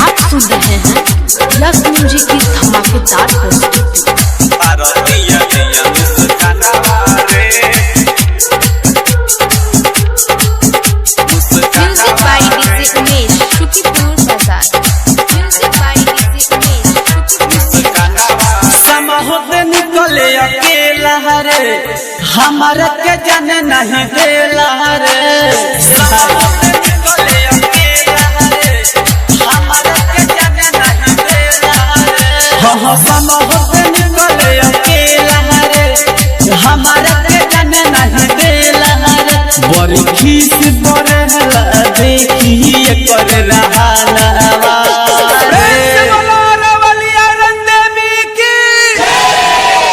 आप सुन रहे हैं यस म्यूजिक की धमाकेदार प्रस्तुति। हमारा के जाने नहीं देला रे, हमारा के जाने नहीं देला रे, निकले अकेला रे, हमारा के जाने नहीं देला रे। बड़ी खीस पड़ेला देखिए कर रहा नवा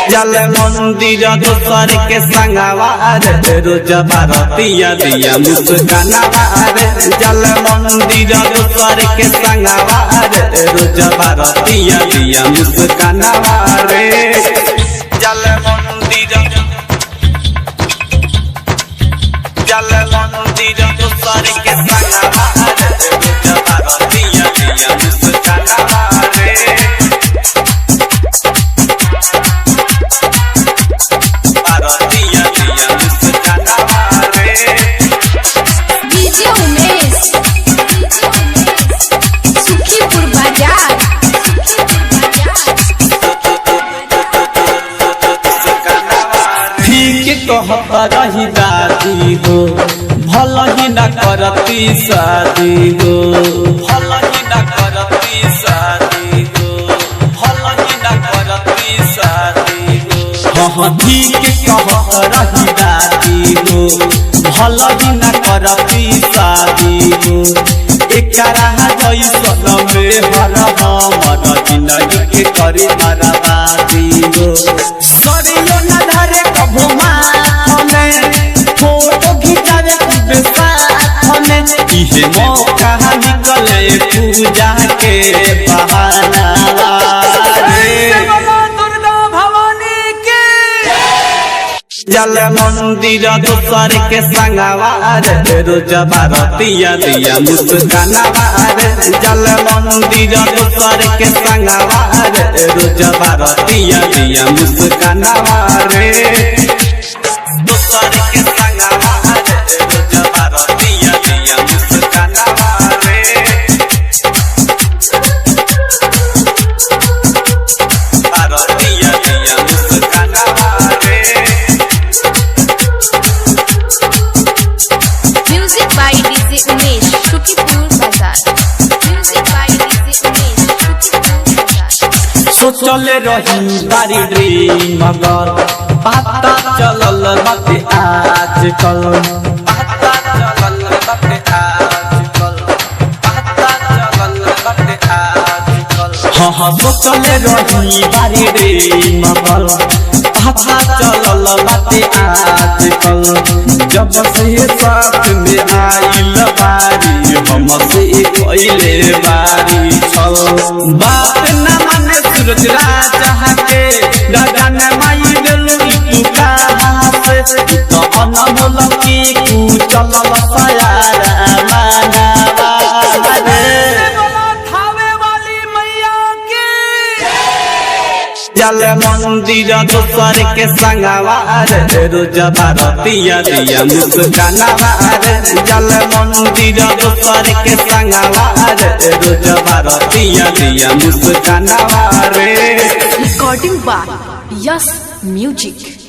जल मंदिर दोसर के संगवा रे, रोज भारतिया दिया मुस्कानवा रे। जल मंदिर दोसर के संगवा रे, रोज भारतिया दिया मुस्कानवा रे। जल मंदिर दोसर के संगवा रे, रोज भारतिया दिया मुस्कानवा रे। रही दादी हो भल ही न करती शादी हो, भल ही न करती शादी हो, भल ही न करती शादी हो। हाँ ठीक कह रही दादी हो भल ही न करती शादी हो। एकरा जैसन में हर हमर जिंदगी के करी बर्बादी हो। सरियो न धरे कभू इहे मौका निकले पूजा के बहाना जल मंदिर दोसर के संगवा रे, रोज भारतिया दिया मुस्कानवा रे। जल मंदिर दोसर के संगवा रे, रोज भारतिया दिया मुस्कानवा रे। दोसर के संगवा रे, रोज भारतिया दिया मुस्कानवा रे। भारतिया दिया मुस्कानवा रे। Music by DJ Umesh Shukipur Bazar. Music by DJ Umesh Shukipur Bazar. सोचले रही बारी ड्रीम मगर पता चलल बाटे आजकल, पता चलल बाटे आजकल, पता चलल बाटे आजकल। हाँ सोचले रही बारी ड्रीम मगर पता चलल बाटे आजकल। जब से साथ में आइल बारी हमसे पहले बारी छल। बात न माने सूरज राजा के गगन माई गेलू तू कहाँ से, तो अनमोल की चलल सयारा मानवा रे। जल मंदिर दोसर के संगवा रे, रोज भारतिया दिया मुस्कानवा रे। जल मंदिर दोसर के संगवा रे, रोज भारतिया दिया मुस्कानवा रे। Recording by Yes music.